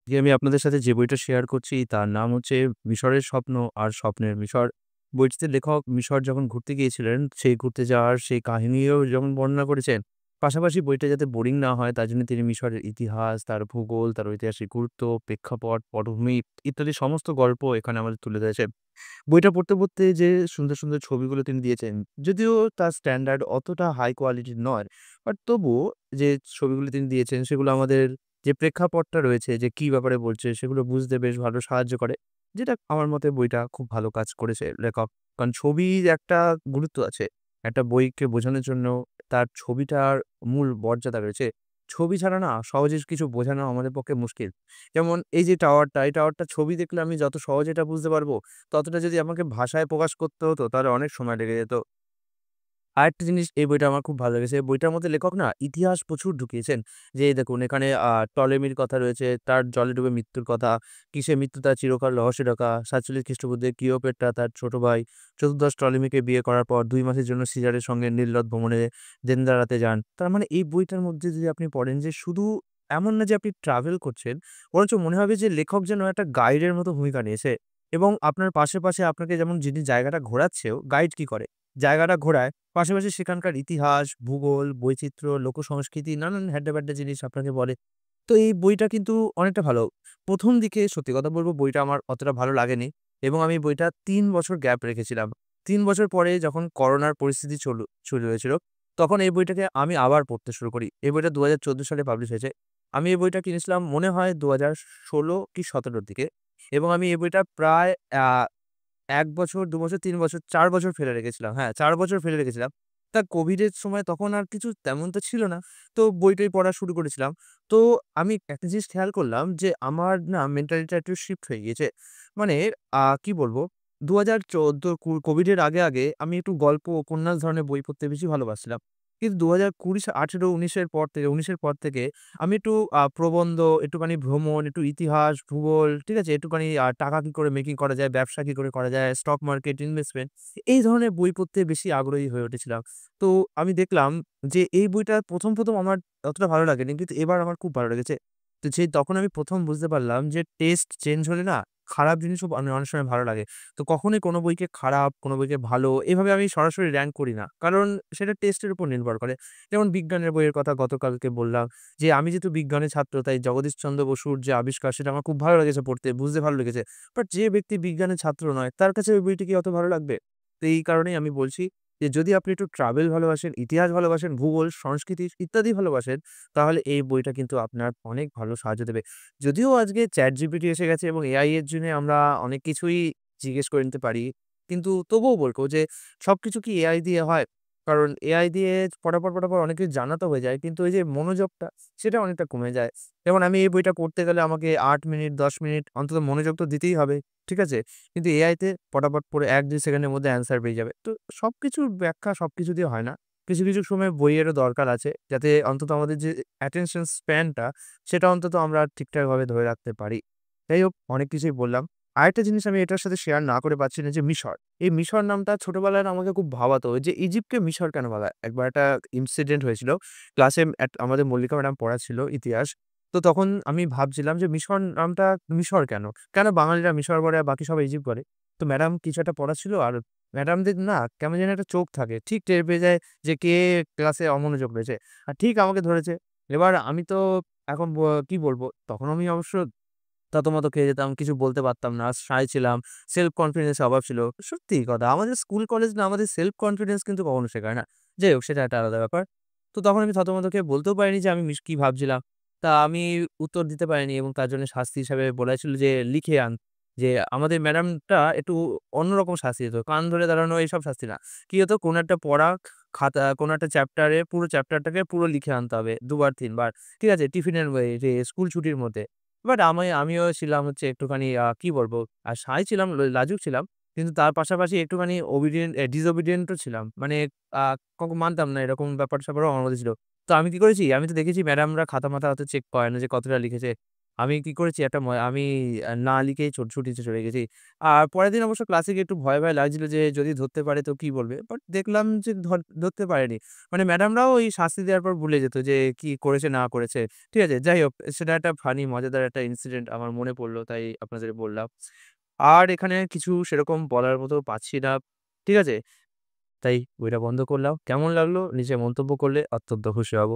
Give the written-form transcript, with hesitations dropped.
আমি আপনাদের সাথে যে বইটা শেয়ার করছি তার নাম হচ্ছে 'মিশরের স্বপ্ন আর স্বপ্নের মিশর'। বইটিতে লেখক মিশর যখন ঘুরতে গিয়েছিলেন, সেই ঘুরতে যাওয়ার সেই কাহিনীও যেমন বর্ণনা করেছেন, পাশাপাশি বইটা যাতে বোরিং না হয় তার জন্য তিনি মিশরের ইতিহাস, তার ভূগোল, তার ঐতিহাসিক গুরুত্ব, প্রেক্ষাপট, পটভূমি ইত্যাদি সমস্ত গল্প এখানে আমাদের তুলে ধরেছেন। বইটা পড়তে যে সুন্দর, সুন্দর ছবিগুলো তিনি দিয়েছেন, যদিও তার স্ট্যান্ডার্ড অতটা হাই কোয়ালিটির নয়। বাট তবুও যে ছবিগুলো তিনি দিয়েছেন সেগুলো আমাদের যে প্রেক্ষাপটটা রয়েছে যে কি ব্যাপারে বলছে সেগুলো বুঝতে বেশ ভালো সাহায্য করে। যেটা আমার মতে বইটা খুব ভালো কাজ করেছে লেখক। কারণ ছবির একটা গুরুত্ব আছে। একটা বইকে বোঝানোর জন্য তার ছবিটার মূল মর্যাদা রয়েছে। ছবি ছাড়া না সহজে কিছু বোঝানো আমাদের পক্ষে মুশকিল। যেমন এই যে টাওয়ারটা, এই টাওয়ারটা ছবি দেখলে আমি যত সহজে এটা বুঝতে পারবো, ততটা যদি আমাকে ভাষায় প্রকাশ করতে হতো তাহলে অনেক সময় লেগে যেত। আরেকটা জিনিস এই বইটা আমার খুব ভালো লেগেছে। বইটার মধ্যে লেখক না ইতিহাস প্রচুর ঢুকিয়েছেন। যে এই দেখুন এখানে টলেমির কথা রয়েছে, তার জলে ডুবে মৃত্যুর কথা, কিসে মৃত্যু তার চিরকাল রহস্যে ঢাকা, ৪৭ খ্রিস্টপূর্বে ক্লিওপেট্রা তার ছোট ভাই চতুর্দশ টলেমিকে বিয়ে করার পর ২ মাসের জন্য সিজারের সঙ্গে নীলনদ ভ্রমণে দেনদারাতে যান। তার মানে এই বইটার মধ্যে যদি আপনি পড়েন যে শুধু এমন না যে আপনি ট্রাভেল করছেন, বরঞ্চ মনে হবে যে লেখক যেন একটা গাইডের মতো ভূমিকা নিয়েছে এবং আপনার পাশে আপনাকে যেমন যিনি জায়গাটা ঘোরাচ্ছেও, গাইড কি করে? জায়গাটা ঘোরায় পাশাপাশি সেখানকার ইতিহাস, ভূগোল, বৈচিত্র্য, লোকসংস্কৃতি নানান হ্যাড্ডা-ব্যাড্ডা জিনিস আপনাকে বলে। তো এই বইটা কিন্তু অনেকটা ভালো। ১ম দিকে সত্যি কথা বলব বইটা আমার অতটা ভালো লাগেনি এবং আমি বইটা ৩ বছর গ্যাপ রেখেছিলাম। ৩ বছর পরে যখন করোনার পরিস্থিতি শুরু হয়েছিল, তখন এই বইটাকে আমি আবার পড়তে শুরু করি। এই বইটা ২০১৪ সালে পাবলিশ হয়েছে। আমি এই বইটা কিনেছিলাম মনে হয় ২০১৬ কি ১৭ র দিকে এবং আমি এই বইটা প্রায় ১ বছর, ২ বছর, ৩ বছর, ৪ বছর ফেলে রেখেছিলাম। হ্যাঁ, ৪ বছর ফেলে রেখেছিলাম। তা কোভিডের সময় তখন আর কিছু তেমন তো ছিল না। তো বই-টই পড়া শুরু করেছিলাম। তো আমি একটা জিনিস খেয়াল করলাম যে আমার না মেন্টালিটা একটু শিফট হয়ে গিয়েছে। মানে কি বলবো? ২০১৪ কোভিডের আগে আমি একটু গল্প, উপন্যাস ধরনের বই পড়তে বেশি ভালোবাসছিলাম। কিন্তু ২০২০ ১৮, ১৯ এর পর থেকে আমি একটু প্রবন্ধ, একটুখানি ভ্রমণ, একটু ইতিহাস, ভূগোল, ঠিক আছে? একটুখানি টাকা কি করে মেকিং করা যায়, ব্যবসা কি করে করা যায়, স্টক মার্কেট, ইনভেস্টমেন্ট এই ধরনের বই পড়তে বেশি আগ্রহী হয়ে উঠেছিলাম। তো আমি দেখলাম যে এই বইটা ১ম আমার অতটা ভালো লাগেনি। কিন্তু এবার আমার খুব ভালো লেগেছে। তো তখন আমি ১ম বুঝতে পারলাম যে টেস্ট চেঞ্জ হলে না খারাপ জিনিসও অনেক সময় ভালো লাগে। তো কখনোই কোনো বইকে খারাপ, কোনো বইকে ভালো এভাবে আমি সরাসরি র‍্যাংক করি না। কারণ সেটা টেস্টের উপর নির্ভর করে। যেমন বিজ্ঞানের বইয়ের কথা গতকালকে বললাম যে আমি যেহেতু বিজ্ঞানের ছাত্র তাই জগদীশচন্দ্র বসুর যে আবিষ্কার সেটা আমার খুব ভালো লেগেছে পড়তে, বুঝতে ভালো লেগেছে। বাট যে ব্যক্তি বিজ্ঞানের ছাত্র নয় তার কাছে ওই বইটি কি অত ভালো লাগবে? তো এই কারণেই আমি বলছি যে যদি আপনি একটু ট্রাভেল ভালোবাসেন, ইতিহাস ভালোবাসেন, ভূগোল, সংস্কৃতি ইত্যাদি ভালোবাসেন তাহলে এই বইটা কিন্তু আপনার অনেক ভালো সাহায্য দেবে। যদিও আজকে ChatGPT এসে গেছে এবং AI এর জন্যে আমরা অনেক কিছুই জিজ্ঞেস করে নিতে পারি। কিন্তু তবুও বলব যে সবকিছু কি AI দিয়ে হয়? কারণ AI দিয়ে পড়ার পর অনেক কিছু জানা তো হয়ে যায়। কিন্তু ওই যে মনোযোগটা সেটা অনেকটা কমে যায়। যেমন আমি এই বইটা পড়তে গেলে আমাকে ৮ মিনিট ১০ মিনিট অন্তত মনোযোগ তো দিতেই হবে। ঠিক আছে? কিন্তু AI তে পটাপট পড়ে ১-২ সেকেন্ডের মধ্যে অ্যান্সার পেয়ে যাবে। তো সবকিছুর ব্যাখ্যা সবকিছু দিয়ে হয় না। কিছু সময় বইয়েরও দরকার আছে। যাতে অন্তত আমাদের যে attention span টা সেটা অন্তত আমরা ঠিকঠাকভাবে ধরে রাখতে পারি। যাই হোক অনেক কিছুই বললাম। আরেকটা জিনিস আমি এটার সাথে শেয়ার না করে পারছি না যে মিশর। এই মিশর নামটা ছোটবেলায় না আমাকে খুব ভাবাতো যে ইজিপ্টকে মিশর কেন বলা হয়? একবার একটা ইনসিডেন্ট হয়েছিল। ক্লাসে আমাদের মল্লিকা ম্যাডাম পড়াচ্ছিল ইতিহাস। তো তখন আমি ভাবছিলাম যে মিশর নামটা মিশর কেন? কেন বাঙালিরা মিশর বলে আর বাকি সবাই ইজিপ্ট বলে? তো ম্যাডাম কিছু একটা পড়াচ্ছিল আর ম্যাডামদের না কেমন যেন একটা চোখ থাকে। ঠিক টের পেয়ে যায় যে কে ক্লাসে অমনোযোগ রয়েছে। আর ঠিক আমাকে ধরেছে। এবার আমি তো এখন কি বলব? তখন আমি অবশ্য থতমত খেয়ে যেতাম। কিছু বলতে পারতাম না। শাই ছিলাম। সেলফ কনফিডেন্স এর অভাব ছিল। সত্যিই কথা। আমাদের স্কুল কলেজ না আমাদের সেলফ কনফিডেন্স কিন্তু কখনো শেখায় না। যাই হোক সেটা একটা আলাদা ব্যাপার। তো তখন আমি থতমত খেয়ে বলতেও পারিনি যে আমি কি ভাবছিলাম। তা আমি উত্তর দিতে পারিনি এবং তার জন্য শাস্তি হিসাবে বলেছিল যে লিখে আন। যে আমাদের ম্যাডামটা একটু অন্যরকম শাস্তি দিত। কান ধরে দাঁড়ানো এইসব শাস্তি না। কি হতো কোনো একটা পড়া খাতা কোনো একটা চ্যাপ্টারে পুরো চ্যাপ্টারটাকে পুরো লিখে আনতে হবে ২ বার ৩ বার। ঠিক আছে? টিফিনের যে স্কুল ছুটির মধ্যে। বাট আমিও ছিলাম হচ্ছে একটুখানি কি বলবো? শাই ছিলাম, লাজুক ছিলাম। কিন্তু তার পাশাপাশি একটুখানি disobedient ও ছিলাম। মানে আ মানতাম না এরকম ব্যাপার-স্যাপারও আমার মধ্যে ছিল। তো আমি কি করেছি? আমি তো দেখেছি ম্যাডামরা খাতা-মাথা অত চেক করে না যে কতটা লিখেছে। আমি কি করেছি একটা আমি না লিখেই ছুটিতে চলে গেছি। আর পরের দিন অবশ্য ক্লাসে গিয়ে একটু ভয় লাগছিল যে যদি ধরতে পারে তো কি বলবে? বাট দেখলাম যে ধরতে পারেনি। মানে ম্যাডামরাও ওই শাস্তি দেওয়ার পর ভুলে যেত যে কি করেছে না করেছে। ঠিক আছে? যাই হোক সেটা একটা ফানি মজাদার একটা ইনসিডেন্ট আমার মনে পড়ল তাই আপনাদের বললাম। আর এখানে কিছু সেরকম বলার মতো পাচ্ছি না। ঠিক আছে? তাই বইটা বন্ধ করলাম। কেমন লাগলো নিচে মন্তব্য করলে অত্যন্ত খুশি হব।